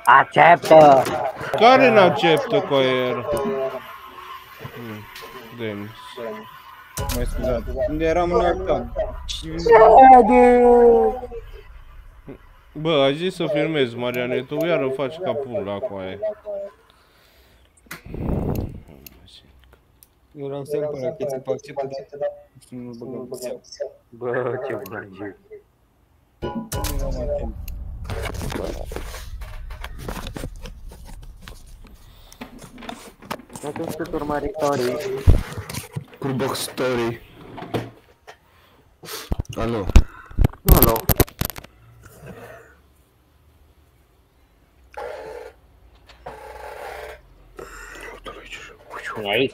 Acceptă! Care n-acceptă coier? Denis. Mai scuzați. Unde eram în acta? Bă, ai zis să filmezi, Mariane, tu iară faci capul la coaie. Eu vreau să-mi pără că ți-mi acceptă, dar nu băgăm pe seama. Bă, ce bună. Nu eram atent. Atunci cât urmăritorii. Curbox Story. Alo. Alo. Aici.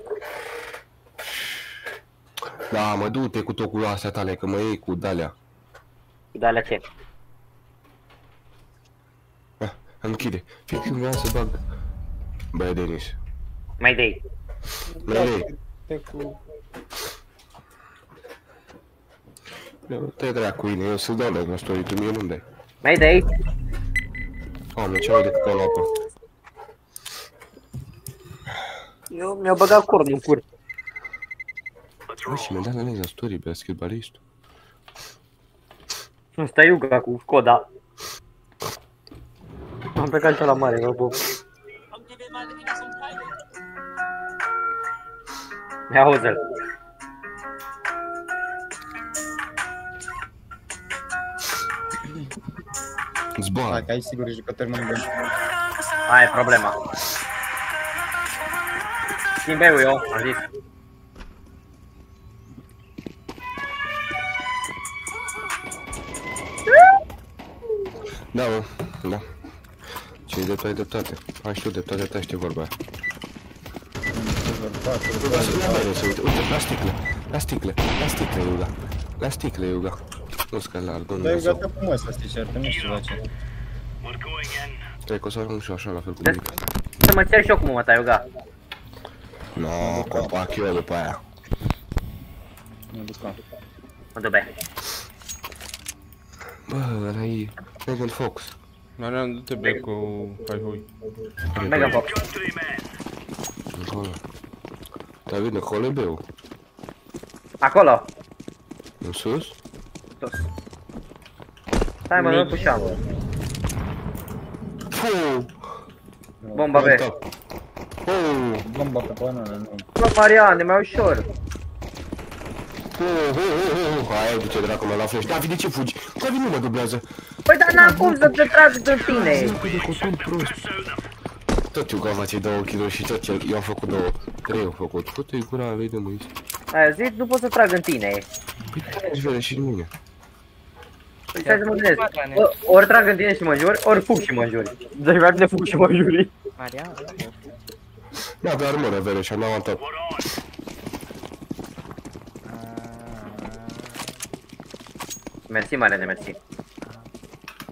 Da, mă, du-te cu tot cu astea tale, că mă iei cu dalea. Cu dalea ce? Închide. Fii când vreau să bag. Băi, Denis. Mai dai. Mai te dracu, Ine, eu să-ți dau like la story, tu mie nu-mi dai. Mai dai. Oameni, ce au de făcut la apă? Eu mi-au băgat cornul în cur. Bă, și mi-a dat la like la story, basketbalistul. Ăsta e Iuga cu Skoda. Am plecat și la mare, mă pup. Ia auzi-l. Zboară. Dacă ai sigur jucători mai buni. Aia e problema. Schimbeu eu, am zis. Da, mă, da. Ce-i dreptate, dreptate. Ai și tu dreptate, ta știi vorba aia. Uite, la sticle, la sticle, la sticle, Iuga. La sticle, Iuga. Nu scă larg, nu. Dar eu gata frumos asta t-shirt, nu știu la ce. Cred că o să ajung și eu așa la fel cu nimic. Să mă cer și eu cum mă tai, Iuga. No, copac eu după aia. Nu ducam. Mă duc be. Bă, ăla-i Megan Fox. Marian, du-te be cu hai-hui. Megan Fox. Acolo. Dar vine colebeu. Acolo. În sus? Sus. Stai mă, nu pușeam. Fuuu! Bomba B. Bomba pe banană, nu. Bă, Marian, e mai ușor. Hai, du-te dracu, mă la flash. David, de ce fugi? David nu mă dublează. Păi dar n-am cum să te trag de tine. De costum prost. Tot Iuga face 2 kg și tot eu am făcut 2. 3 am făcut. Fă-te-i gura, vei de mâini. Aia zic, nu pot să trag în tine. Păi ești vede și în mine. Păi stai să mă gândesc. Ori trag în tine și mă înjuri, ori fug și mă înjuri. Deci mai bine fug și mă înjuri. Marian? Da, pe armură, vede, și am luat top. Mersi, Mariane, mersi.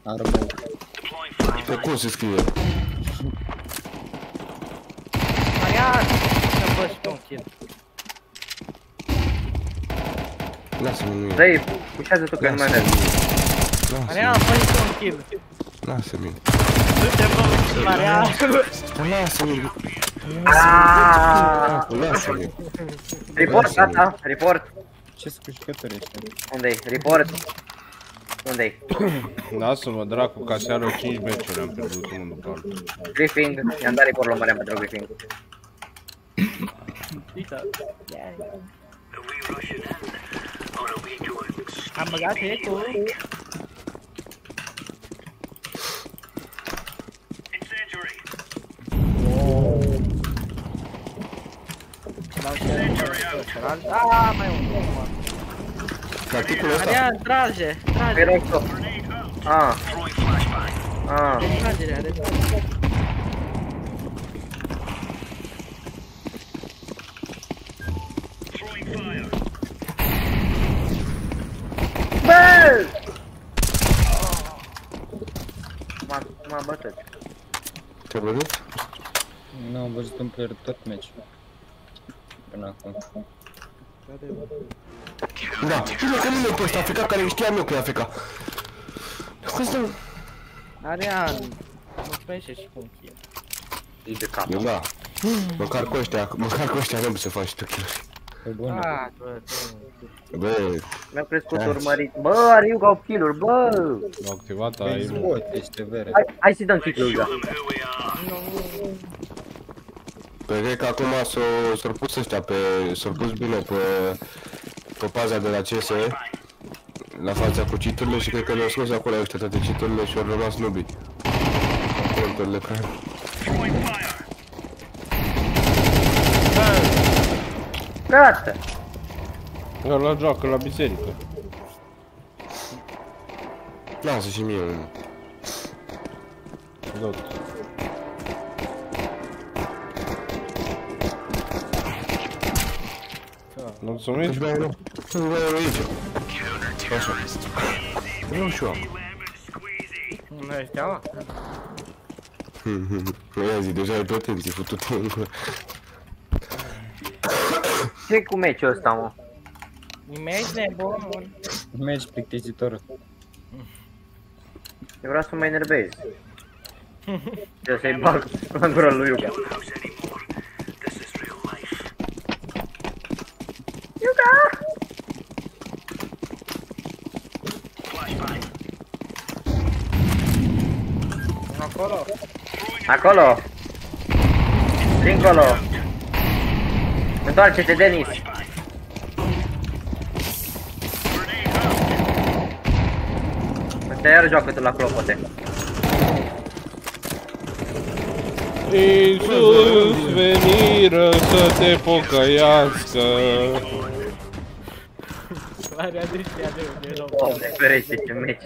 Armă. Pe cum se scrie? Marian! Să bă și pe un kill. Lasă-mă mie. Dă-i, pușează tu că nu mai vezi. Marian, fă și pe un kill. Lasă-mi. Du-te bă, Marian! Lasă-mi. Lasă-mi. Report, gata, report. Ce sunt cu jucători ăștia? Unde-i? Report. Unde-i? Lasă-mă, dracu, ca seară 5 meciuri am pierdut unul după altul. Briefing, i-am dat report la Marian pentru briefing. Uite. Am băgat eco. Ah, mai unul. Tacticul ăsta? Marian, trage, trage. Pe rog stop. Ah. Ah. Retragerea, retragerea. Bă! M-a bătut. Te-ai văzut? Nu am văzut un player tot meci. Până acum. Da, bine că nu e pe ăsta Africa care știam eu că e Africa. Marian, mai ieși și cu un kill. E de cap. Eu da. Măcar cu ăștia nu se faci tu kill. Pe bune. Ah, Bă, Mi-a crescut urmărit. Bă, Ariu au kill-uri, bă! L-a activat Vezi ai. bot, ești vere. Hai să-i dăm kill-uri, da. pe cred că acum s-au pus ăștia pe... S-au pus bine pe paza de la CS la fața cu citurile și cred că le-au scos acolo ăștia toate citurile și au rămas nubii. Conturile pe aia. Gata! Ăla joacă la biserică. Lasă și mie unul. Dot. Mulțumim. Deci băi, nu vă aici. Așa. Nu știu am. nu ăștia, mă. Ia zi, deja ai pretenții, futut-o în gură. Ce cu meciul ăsta, mă? Meci nebun. Meci plictisitor. Eu vreau să mă enervez. Eu să-i bag în gura lui Iuga. Iuga! Acolo. Acolo! Dincolo! Întoarce-te, Denis! Ăsta iar joacă tu la clopote. Iisus veniră să te pocăiască. Are adâștia de loc. Doamne ferește, ce meci!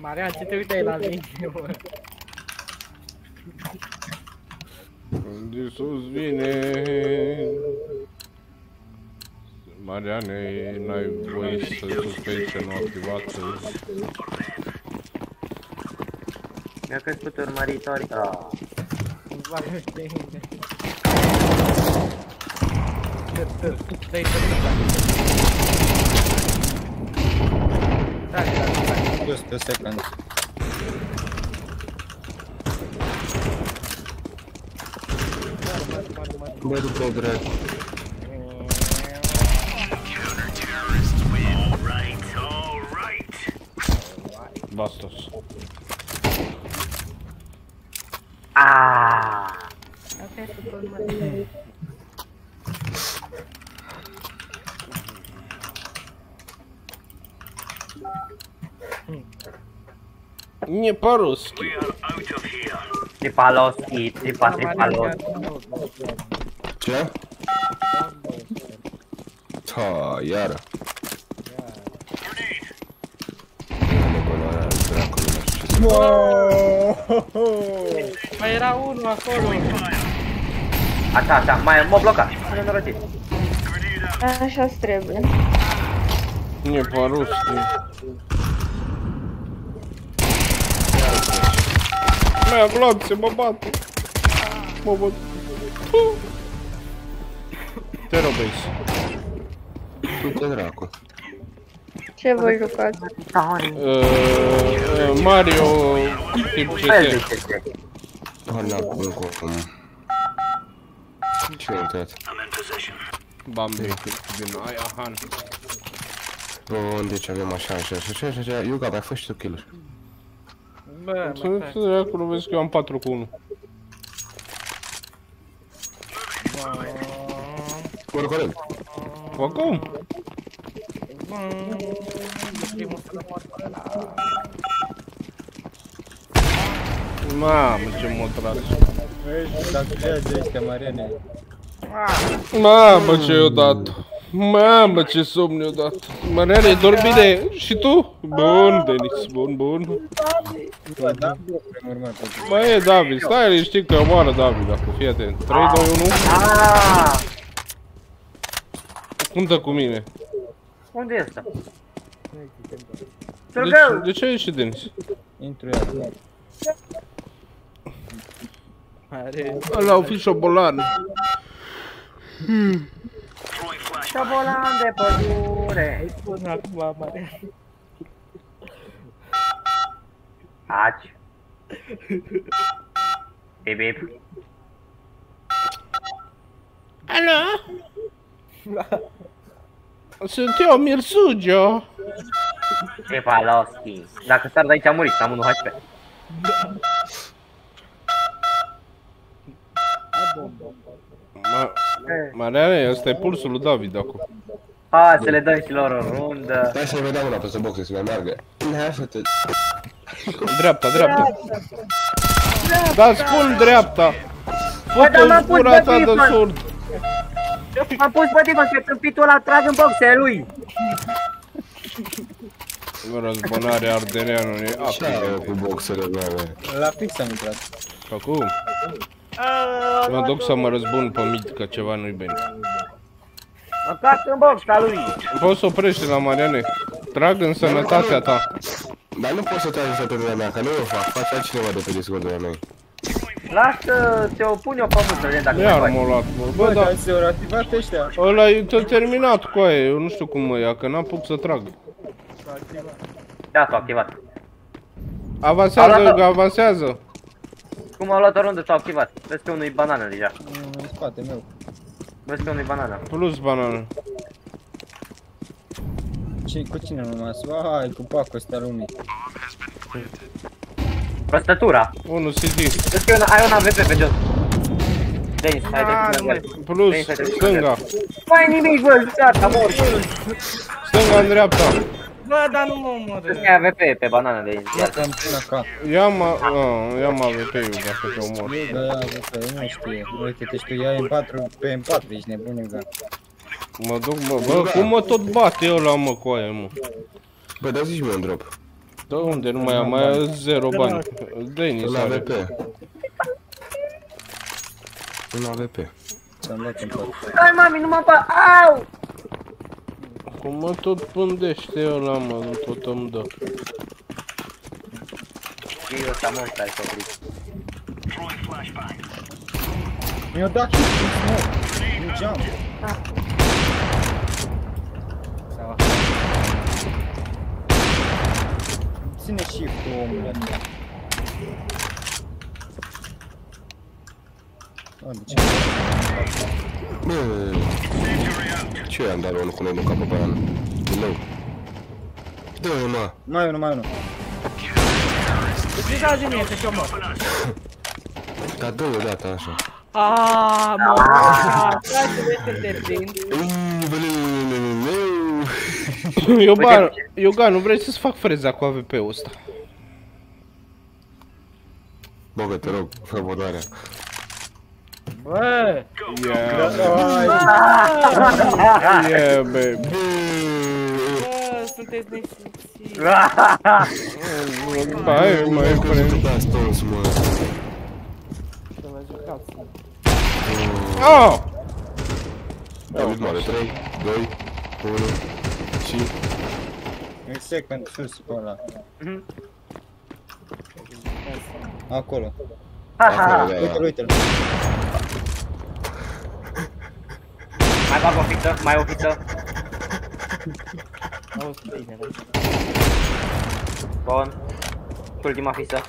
Marian, ce te uitai la video, mă? Când Iisus vine. Mariane, n-ai voie să suspenzi nu activată. Mi-a crescut urmăritori. Just a second. Bă, după dracu. Bastos. Aaaa! Nie po-ruski. Tripaloski, tripaloski. Ce? Ta, iară. Mai era unul acolo. Așa, așa, m-a blocat. Nu nenorocit. Așa-ți trebuie. Nie po-ruski. Mea, glonțe, mă bate. Mă bate. Te rog, băieți. Du-te dracu. Ce voi jucați? Mario tip CS. Doamne, acum. Ce-ai uitat? Bambi din aia, Han. Bun, deci avem așa. Iuga, mai fă și tu kill-uri. Bă, Să acolo vezi că eu am 4 cu 1. Corect. Acum? Mamă, ce m-a tras. Dacă vrea de ăștia, Mariane. Mamă, ce i-o dat. Mamă, ce somn i-o dat. Mariane, dormi bine. Și tu? Bun, Denis, bun. Da, da, prin urmă. Mai e David, stai liniștit că omoară David acum, fii atent. 3, 2, 1. Cum dă cu mine? Unde e ăsta? De ce ai ieșit, Denis? Intru iar. Ăla au fi șobolan. Șobolan de pădure. Până acum, Marian. Taci. Bip, bip. Alo? Sunt eu, Mirsugio. Cefalowski. Dacă sar de aici a murit, am 1 HP. Mariane, ăsta e pulsul lui David acum. Hai să le dăm și lor o rundă. Hai să vedem una peste boxe, să mai meargă. Hai să te... Dreapta, dreapta. Da, spun dreapta. dar m-am Fă-te-ți pus gura pe ta de Tifa. surd. M-am pus pe tine, că tâmpitul ăla trag în boxe lui. Răzbunare ardeleanul e Ce ai apă. cu boxele mele? La fix am intrat. Acum? Mă duc să mă răzbun pe mid, că ceva nu-i bine. Mă trag în boxa lui. Poți să oprești la Mariane? Trag în sănătatea ta. Dar nu poți să tragi săptămâna mea, că nu eu fac, face altcineva de pe Discord de la noi. Lasă, ți-o pun eu pe mult să vedem dacă Iar mai m-a faci. luat, mă. Bă, Bă, dar dar se-au reactivat ăștia. ăla e terminat cu aia, eu nu știu cum mă ia, că n-am putut să trag. Da, s-a activat. Avansează, avansează. Cum au luat o rundă, s-au activat. Vezi că unul e banană deja. În spate meu. Vezi că unul e banană. Plus banană. Cu cine nu rămas? Hai, cu pacul ăsta lumii. Prostătura. Unul CD. Vezi că ai un AVP pe jos. Denis, hai să merg. Plus, stânga. Mai nimic, bă, gata, mor. Stânga în dreapta. Bă, dar nu mă omoră. Vezi că ai AVP pe banană, Denis. Iată, îmi pun acá. Ia-mă AVP-ul dacă te omor. Da, nu știe. Uite-te, știu, ia M4 pe M4, ești nebun, Iuga. Mă duc, bă, cum mă tot bate eu la mă cu aia, mă. Bă, dar zici-mi un drop. Da, unde? Nu mai am, mai am 0 bani. Denis Un are. AVP. Un AVP. Ți-am dat M4. Hai, mami, nu mă fac. Au! Cum mă tot pândește ăla, mă, nu tot îmi dă. Și eu ăsta mă stai să oprit. Mi-o dat hit în smoke. În geam. Ține shift-ul, omule. A, de ce? Bă, ce i-am dat unul cu noi mânca pe banană? Din nou. Dă-i, mă. Mai unul, mai unul. Ce trage mie, că și-o mor. Dar dă-i odată, așa. Aaaa, mă, trage-te de prind. Iogan, nu vrei să-ți fac freza cu AVP-ul ăsta? Bă, te rog, fă votarea. Bă, Yeah, baby. bă, sunteți nesimțiți. Hai, mai Nu dați toți, mă. Să vă jucați. Oh! David moare, 3, 2, 1 și... E second sus pe ăla. Acolo. Acolo, da, Uite-l, da. uite-l. Mai bag o fiță, mai o fiță. Auzi, bine, da. Bun. Și ultima fiță.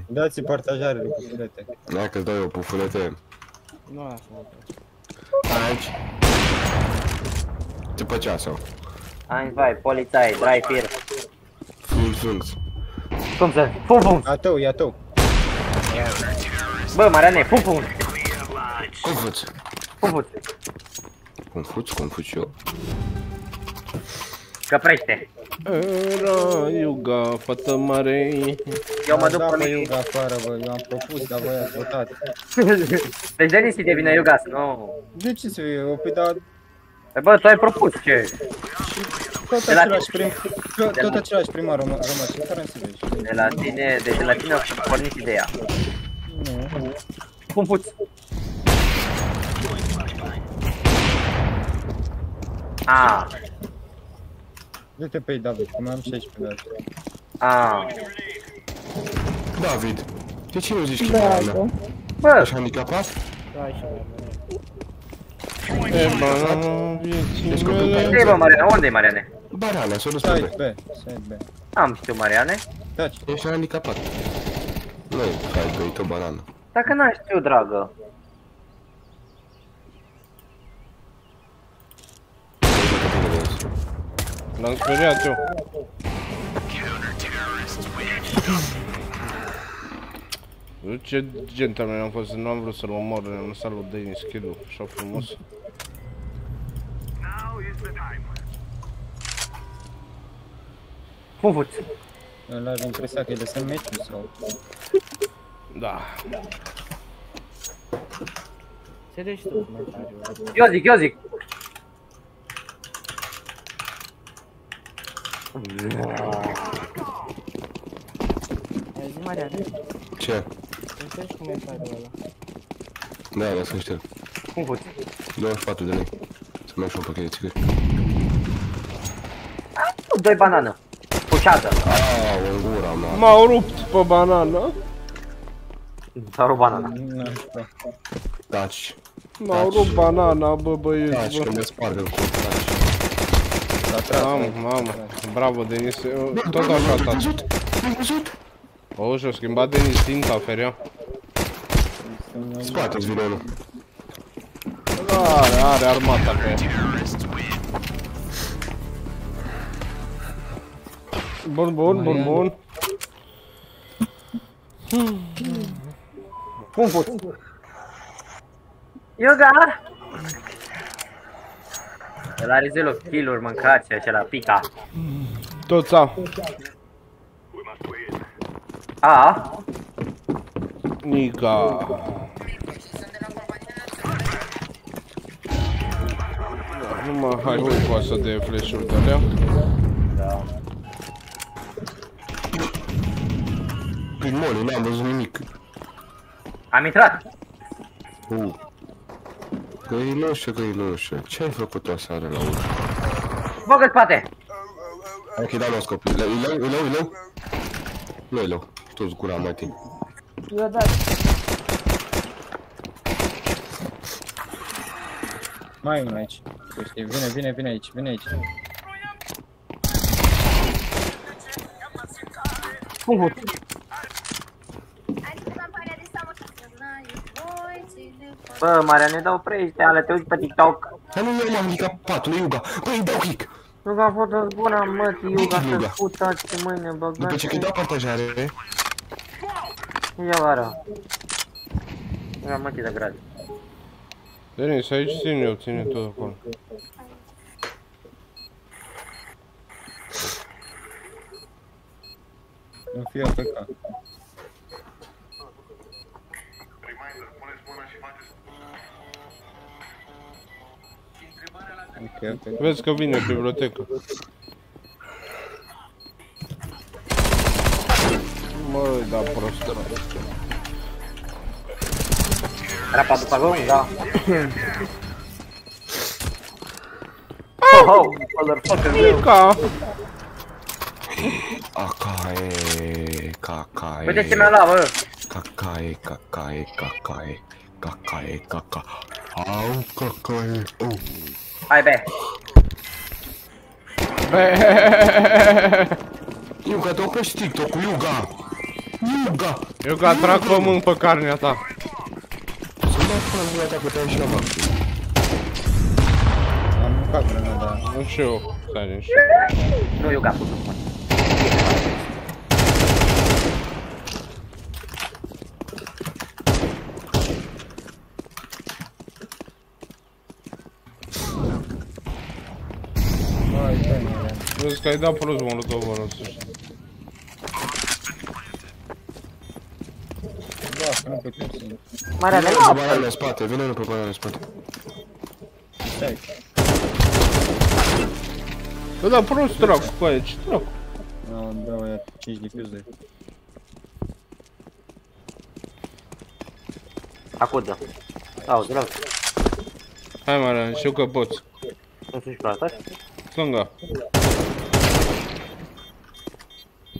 Dați-i partajare, lucrurile. Hai că-ți dau eu pufulete. Nu așa mă place. Aici. Ce pe ceasă? Ein, vai, polițai, drai fir. Full funks. Cum să? Pum pum. A tău, e a tău. Bă, Mariane, pum pum. Cum fuți? Pum pum. Cum fuți eu? Căprește. Era Iuga, fată mare. Eu mă duc Da, pe mă, mine. Iuga afară, bă, eu am propus, dar voi ați votat. Deci Denis devine Iugas, nu. De ce să fie? Păi, dar Bă, tu ai propus ce? tot De la același tot același primar rămas, ce care să vezi? De la tine, deci de la tine a pornit ideea. Nu. Cum puți? A, Du-te pe ei, David, cum am 16 de azi. a. David, de ce nu zici că e mea? Bă, Ești handicapat? Da, și mă. E banana vieții Deci copil mele. unde e bă, Mariane? Unde e Mariane? Banana, s-o dus pe Side B. B, side B. Am știu, Mariane. Taci. Ești handicapat. Nu e că ai băit o banană. Dacă n-aș știu, dragă. L-am speriat eu. Ce gentleman am fost, nu am vrut să-l omor, am lăsat lui Denis kill-ul, așa frumos. Fufuț. Ăla are impresia că îi lăsăm meciul sau... Da. Ce deci tu comentariul? Eu zic. Ai zi, Mariane? Ce? Înțelegi comentariul ăla? Da, lasă-mi șterg. Fufuț. 24 de lei. Să-mi iau și un pachet de țigări. 2 banană. Pușată. Aaa, în gura mea. M-au rupt pe banană. S-a rupt banana. Nu știu. Taci. M-au rupt banana, bă Taci, băieți, că bă. mi-e spargă cu taci. Mamă, bravo Denis, tot așa taci. Ai văzut? O, și-a schimbat Denis tinta, ferea. Spate-ți vine unul. Are armata pe ea. Bun. Fufuț. Yoga! El are 0 kill-uri, mâncați acela, pica. Toți au. A. Nica. Numai hai voi poate să dea flash-uri de alea. Da. Prin moli, n-am văzut nimic. Am intrat. Găinușă, ce ai făcut o seară la urmă? Bogă spate. Ok, dau la scop. E lău? Nu e lău. Tu-ți gura mai timp. Eu dat. Mai e unul aici. Vine aici. Fufuț. Bă, Mariane, dau prește, ale te uiți pe TikTok. Dar nu eu m-am handicapat, nu Iuga. Băi, dau kick. Iuga a fost bună, mătii, Iuga să-ți putați mâine, După băgați. ce că-i dau partajare. Ia vară. Ia mătii de grad. Denis, aici țin eu, ține tot acolo. Nu fie APK. Ok. Vezi că vine bibliotecă. Măi, da prostă. Rapa după gol? Da. Oh, motherfucker, Nica! Cacae. uite ce mi-a luat, bă. Cacae. Au, cacae. Hai, be. Iuga, te oprești TikTok-ul, Iuga! Eu că atrag pământ pe carnea ta. Să-mi dau până în viața că te-ai și la vaccin. Am mâncat grenada. Nu și eu. Stai nici. Nu, Iuga, putu, mă. Vezi că ai dat prost molotov ăla, să știi. Da, că nu putem să... Mariane, Vine nu, unul pe banane în spate, vine unul pe banane în spate. Stai. Bă, da prost dracu cu aia, ce dracu? Dau aia 5 diffuze. acudă. Auzi, rău. Hai Marian, știu că poți. Nu știu pe asta. Stânga.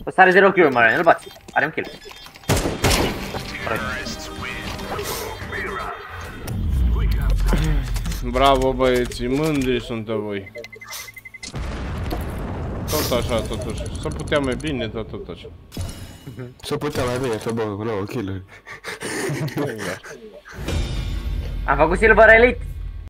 Ăsta are 0 kill, Marian, îl bați. Are un kill. Bravo băieții, mândri suntem voi. Tot așa, totuși. S-a putea mai bine, dar tot așa. S-a putea mai bine să băgă cu 9 kill-uri. Am făcut Silver Elite.